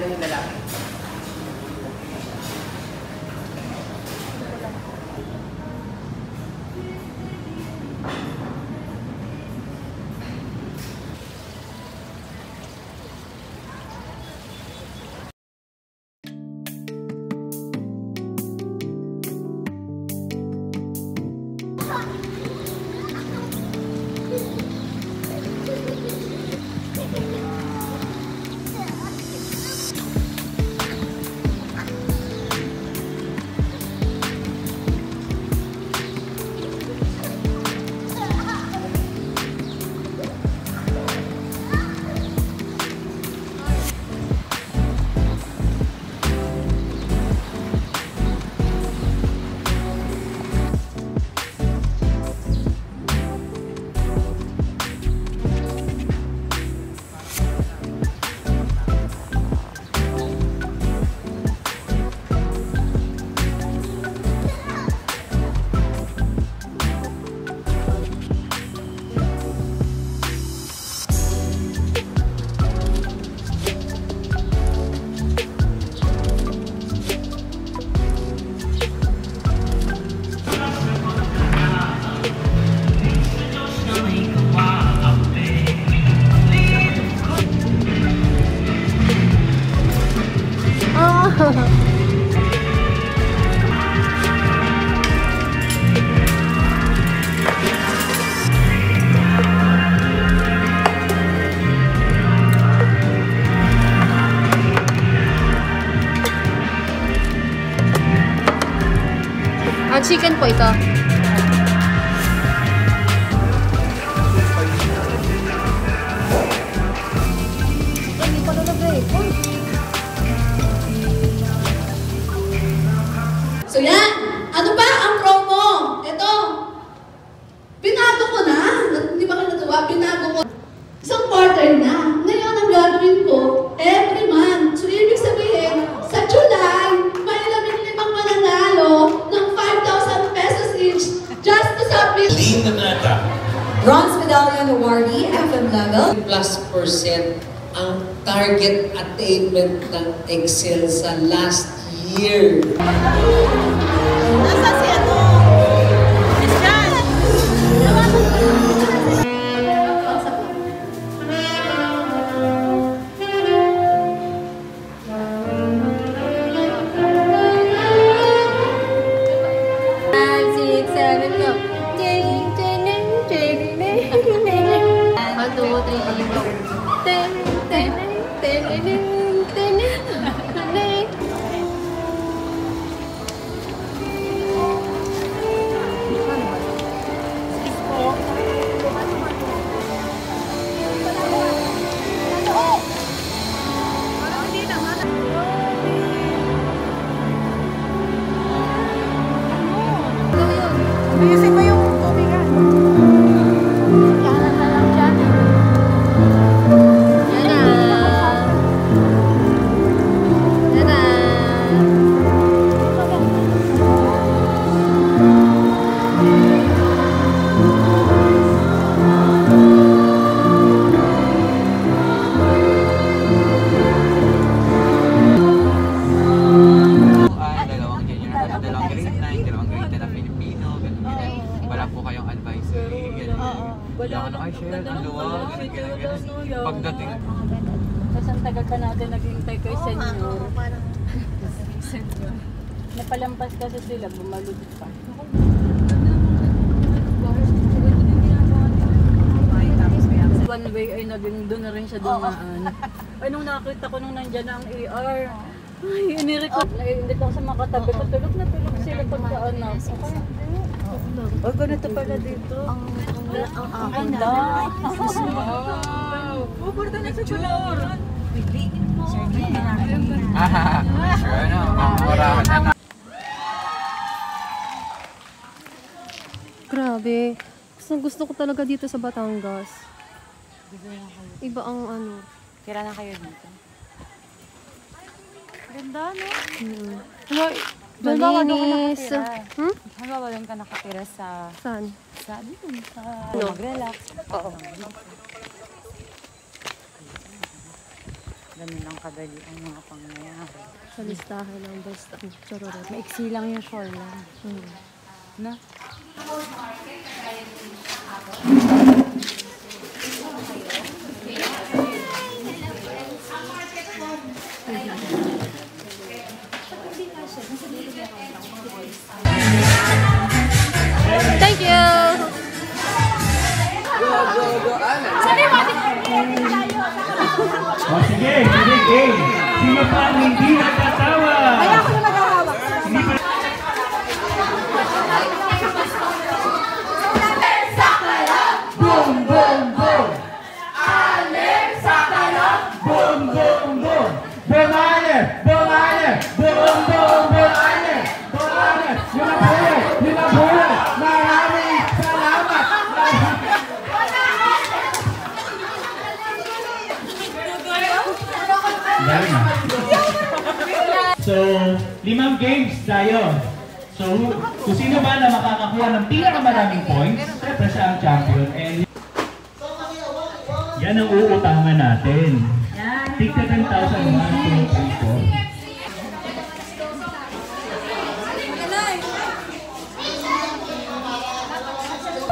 Nandun yung lalaki. Chicken po ito. Hindi pa nalagay. So yan! Ano pa ang promo? Ito. Binago ko na. Hindi ba kayo natuwa? Binago ko. Isang quarter na. Ngayon ang gagawin ko, every month. So ibig sabihin, sa July, may 15 mananalo ng 5,000 pesos each just to submit. Linda Nata. Bronze Medallion Awardee, FM level. +% ang target attainment ng Excel sa last year. Nasa si ano? Christian! Ayusin mo yung tubig ah. Yan na lang dyan. Yan na. Yan na. Dalawang junior, dalawang grade 9, dalawang grade 10 na Filipino, ganun. Wala po kayong advisory, ganun. Wala ko na kayo share, ang luwag, ganun. Pagdating. Tapos ang tagal pa natin naghintay kay Senyor. Napalampas kasi sila, bumalog pa. One way ay naging doon na rin siya dumaan. Ay nung nakita ko nung nandyan na ang AR, ay inirecord. Naiinit ako sa mga katabi ko, tulog na tulog sila pagkaanak. Ay ganito pala dito. Ang ganda. Wow! Pupunta na sa Kulor! Sure na, mamurahan na. Grabe. Gusto ko talaga dito sa Batangas. Iba ang ano. Tira na kayo dito. Ganda, no? Malinis. Halimbawa doon ka nakatira sa... Saan? Sa dito, sa... No. Mag-relax. Oo. Ganun lang kadali ang mga pangyayari. Sa listahan ng basta. Charot. Maiksi lang yung shoreline. Na? Thank you! O sige, game. Sino pa ang hindi nagtatawa? Kaya ako na maghahawak. Boom, boom, boom! Alexa Kalab! Boom, boom, boom! Bumale! Bumale! Boom, boom, bumale! Bumale! Yun ang buhay! Yun ang buhay! Maraming salamat! So, 5 games tayo. So, kung sino ba na makakakuha ng pinakamaraming points, syempre siya ang champion. And yan ang uutangan natin. Tigta 10,000, 1, 2, 3, 4.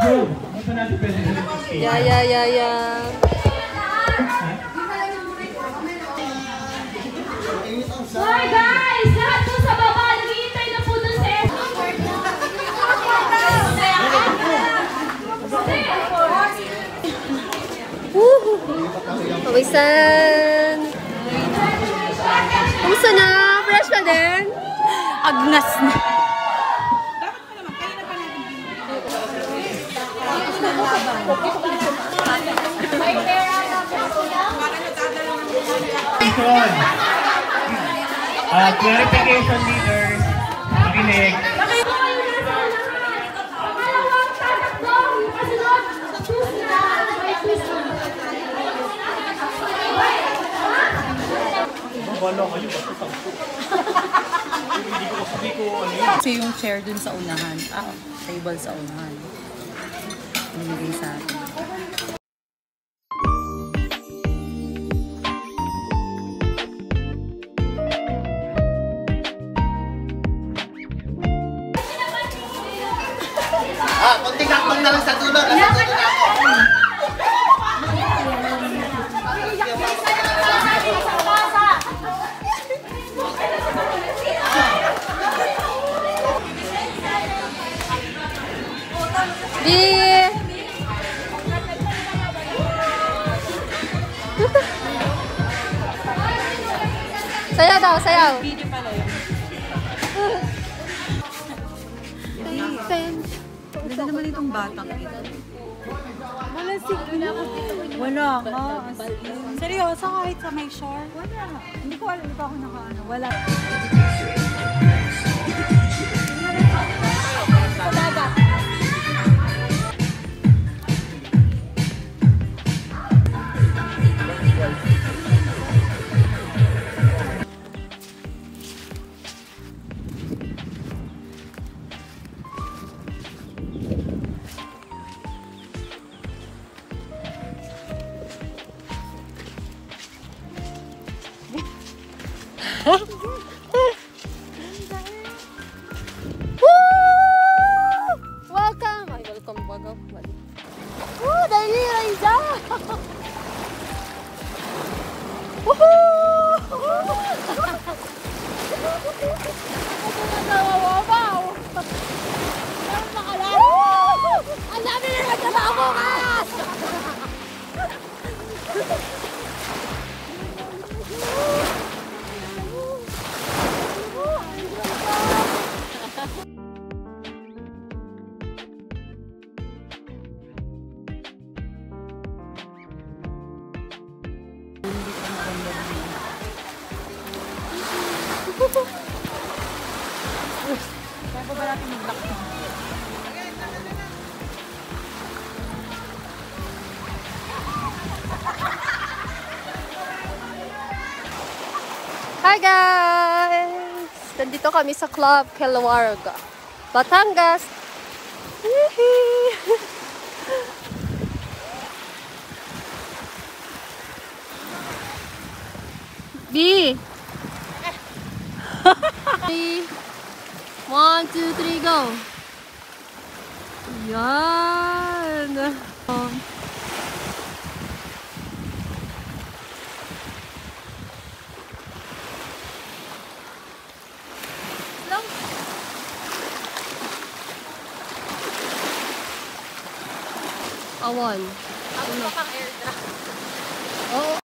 Go! Hindi pa natin pwede na nag-stay. Yeah. Hoy guys! Lahat po sa baba! Naghihintay na po dun sa Pawisan! Kumusta na? Fresh pa din? Agnas na. Clarification leaders, makinig. Pangalawang tatakbo! Yung kasunod! Choose na! May choose na! Kasi yung chair dun sa unahan. Table sa unahan. Binigay sa atin. Konting hakbang na lang sa dulo. Nasa dulo na ako. Sayaw daw, sayaw. Ganda naman itong batang ito. Wala ka. Seryoso kahit sa may shore? Wala. Hindi ko alam pa ako nakaano. Wala. Welcome! Ay, welcome. Woo! Dali, Raiza! Ang dami na nagtrabaho ko ka! Hi guys! Nandito kami sa Club Kelwarga, Batangas. Ready? 3, 1, 2, 3, go! Yan! Slow! Awan. Ako pa pang air drop. Oo.